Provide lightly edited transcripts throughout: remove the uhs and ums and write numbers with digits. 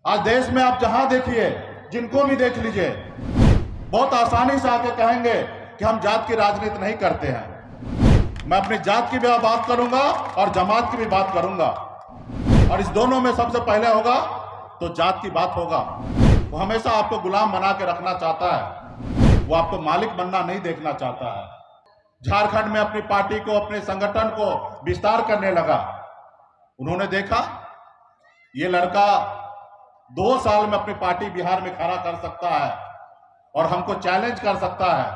आज देश में आप जहां देखिए, जिनको भी देख लीजिए, बहुत आसानी से आके कहेंगे कि हम जात की राजनीति नहीं करते हैं। मैं अपनी जात की भी बात करूंगा और जमात की भी बात करूंगा, और इस दोनों में सबसे पहले होगा तो जात की बात होगा। वो हमेशा आपको गुलाम बना के रखना चाहता है, वो आपको मालिक बनना नहीं देखना चाहता है। झारखंड में अपनी पार्टी को, अपने संगठन को विस्तार करने लगा। उन्होंने देखा ये लड़का 2 साल में अपनी पार्टी बिहार में खड़ा कर सकता है और हमको चैलेंज कर सकता है।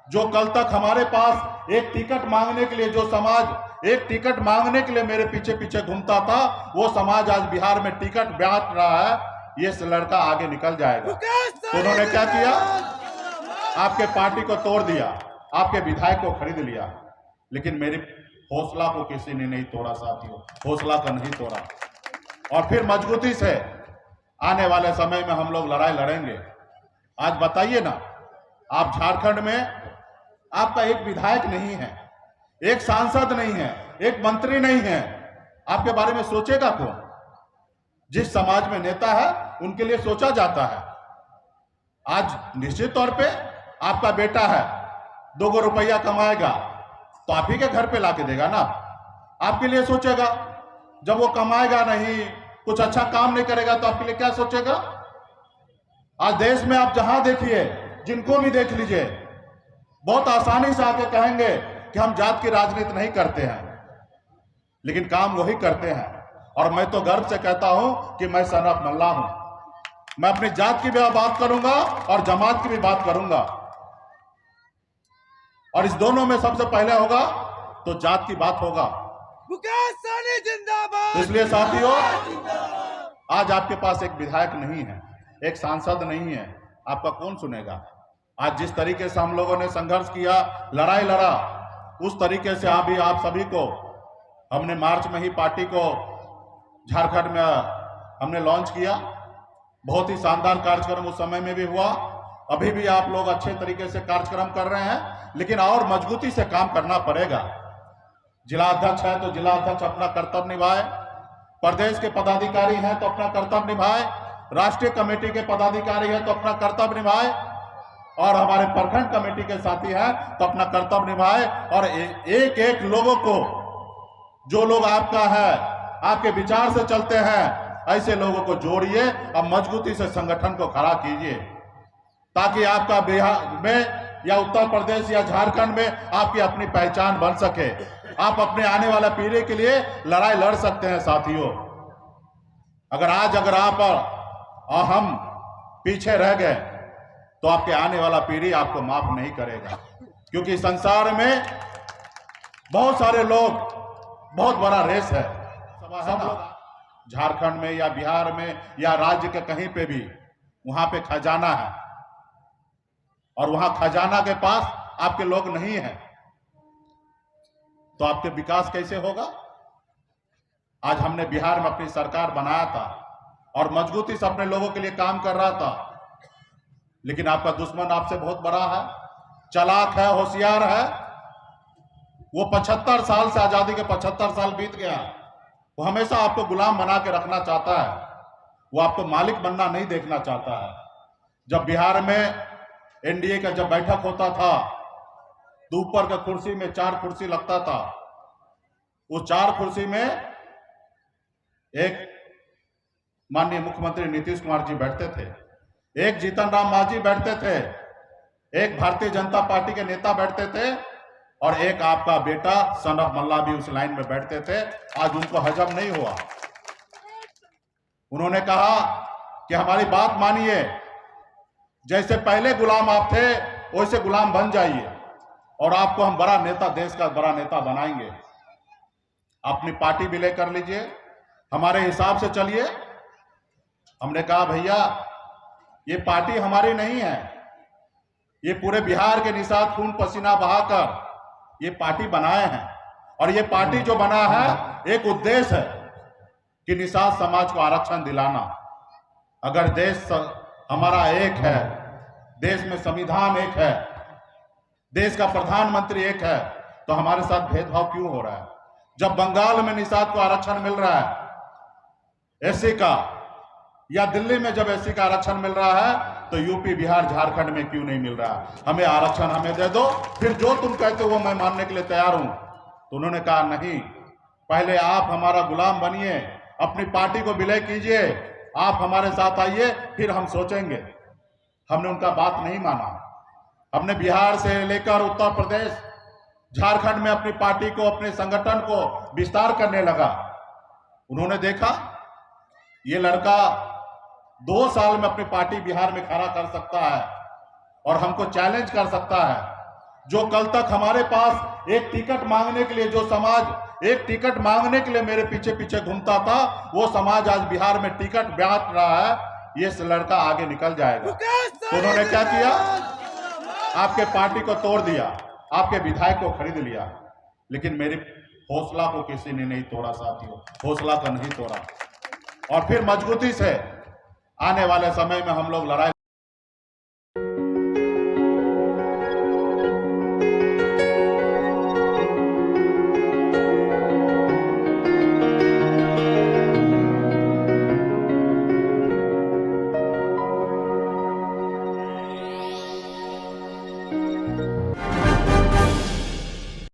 जो कल तक हमारे पास एक टिकट मांगने के लिए, जो समाज एक टिकट मांगने के लिए मेरे पीछे पीछे घूमता था, वो समाज आज बिहार में टिकट बांट रहा है। ये लड़का आगे निकल जाएगा। तो उन्होंने क्या किया? आपके पार्टी को तोड़ दिया, आपके विधायक को खरीद लिया, लेकिन मेरे हौसला को किसी ने नहीं तोड़ा साथियों, हौसला का नहीं तोड़ा। और फिर मजबूती से आने वाले समय में हम लोग लड़ाई लड़ेंगे। आज बताइए ना, आप झारखंड में आपका एक विधायक नहीं है, एक सांसद नहीं है, एक मंत्री नहीं है, आपके बारे में सोचेगा कौन? जिस समाज में नेता है उनके लिए सोचा जाता है। आज निश्चित तौर पे आपका बेटा है, 2 रुपया कमाएगा तो आप ही के घर पे लाके देगा ना, आपके लिए सोचेगा। जब वो कमाएगा नहीं, कुछ अच्छा काम नहीं करेगा, तो आपके लिए क्या सोचेगा? आज देश में आप जहां देखिए, जिनको भी देख लीजिए, बहुत आसानी से आके कहेंगे कि हम जात की राजनीति नहीं करते हैं, लेकिन काम वही करते हैं। और मैं तो गर्व से कहता हूं कि मैं सन ऑफ मल्ला हूं। मैं अपनी जात की भी बात करूंगा और जमात की भी बात करूंगा, और इस दोनों में सबसे पहले होगा तो जात की बात होगा। जिंदाबाद। इसलिए साथियों, आज आपके पास एक विधायक नहीं है, एक सांसद नहीं है, आपका कौन सुनेगा? आज जिस तरीके से हम लोगों ने संघर्ष किया, लड़ाई लड़ा, उस तरीके से अभी आप सभी को हमने मार्च में ही पार्टी को झारखंड में हमने लॉन्च किया। बहुत ही शानदार कार्यक्रम उस समय में भी हुआ। अभी भी आप लोग अच्छे तरीके से कार्यक्रम कर रहे हैं, लेकिन और मजबूती से काम करना पड़ेगा। जिला अध्यक्ष है तो जिला अध्यक्ष अपना कर्तव्य निभाए, प्रदेश के पदाधिकारी हैं तो अपना कर्तव्य निभाए, राष्ट्रीय कमेटी के पदाधिकारी हैं तो अपना कर्तव्य निभाए, और हमारे प्रखंड कमेटी के साथी हैं तो अपना कर्तव्य निभाए। और एक एक लोगों को, जो लोग आपका है, आपके विचार से चलते हैं, ऐसे लोगों को जोड़िए और मजबूती से संगठन को खड़ा कीजिए, ताकि आपका बिहार में या उत्तर प्रदेश या झारखंड में आपकी अपनी पहचान बन सके। आप अपने आने वाला पीढ़ी के लिए लड़ाई लड़ सकते हैं साथियों। अगर आप और हम पीछे रह गए तो आपके आने वाला पीढ़ी आपको माफ नहीं करेगा, क्योंकि संसार में बहुत सारे लोग, बहुत बड़ा रेस है। सब लोग झारखंड में या बिहार में या राज्य के कहीं पे भी, वहां पे खजाना है, और वहां खजाना के पास आपके लोग नहीं है, तो आपके विकास कैसे होगा? आज हमने बिहार में अपनी सरकार बनाया था और मजबूती से अपने लोगों के लिए काम कर रहा था, लेकिन आपका दुश्मन आपसे बहुत बड़ा है, चालाक है, होशियार है। वो 75 साल से, आजादी के 75 साल बीत गया, वो हमेशा आपको गुलाम बना के रखना चाहता है, वो आपको मालिक बनना नहीं देखना चाहता है। जब बिहार में एनडीए का जब बैठक होता था तो ऊपर का कुर्सी में 4 कुर्सी लगता था। उस 4 कुर्सी में एक माननीय मुख्यमंत्री नीतीश कुमार जी बैठते थे, एक जीतन राम मांझी बैठते थे, एक भारतीय जनता पार्टी के नेता बैठते थे, और एक आपका बेटा सन ऑफ मल्ला भी उस लाइन में बैठते थे। आज उनको हजम नहीं हुआ। उन्होंने कहा कि हमारी बात मानिए, जैसे पहले गुलाम आप थे वैसे गुलाम बन जाइए, और आपको हम बड़ा नेता, देश का बड़ा नेता बनाएंगे। अपनी पार्टी भी लेकर लीजिए, हमारे हिसाब से चलिए। हमने कहा भैया, ये पार्टी हमारी नहीं है, ये पूरे बिहार के निषाद खून पसीना बहाकर ये पार्टी बनाए हैं, और ये पार्टी जो बना है एक उद्देश्य है कि निषाद समाज को आरक्षण दिलाना। अगर देश हमारा एक है, देश में संविधान एक है, देश का प्रधानमंत्री एक है, तो हमारे साथ भेदभाव क्यों हो रहा है? जब बंगाल में निषाद को आरक्षण मिल रहा है एससी का, या दिल्ली में जब एससी का आरक्षण मिल रहा है तो यूपी बिहार झारखंड में क्यों नहीं मिल रहा? हमें आरक्षण हमें दे दो, फिर जो तुम कहते हो वो मैं मानने के लिए तैयार हूं। तो उन्होंने कहा नहीं, पहले आप हमारा गुलाम बनिए, अपनी पार्टी को विलय कीजिए, आप हमारे साथ आइए, फिर हम सोचेंगे। हमने उनका बात नहीं माना। हमने बिहार से लेकर उत्तर प्रदेश, झारखंड में अपनी पार्टी को, अपने संगठन को विस्तार करने लगा। उन्होंने देखा ये लड़का 2 साल में अपनी पार्टी बिहार में खड़ा कर सकता है और हमको चैलेंज कर सकता है। जो कल तक हमारे पास एक टिकट मांगने के लिए, जो समाज एक टिकट मांगने के लिए मेरे पीछे पीछे घूमता था, वो समाज आज बिहार में टिकट बांट रहा है। ये लड़का आगे निकल जाएगा। तो उन्होंने क्या किया? आपके पार्टी को तोड़ दिया, आपके विधायक को खरीद लिया, लेकिन मेरे हौसला को किसी ने नहीं तोड़ा साथियों, हौसला का नहीं तोड़ा। और फिर मजबूती से आने वाले समय में हम लोग लड़ाई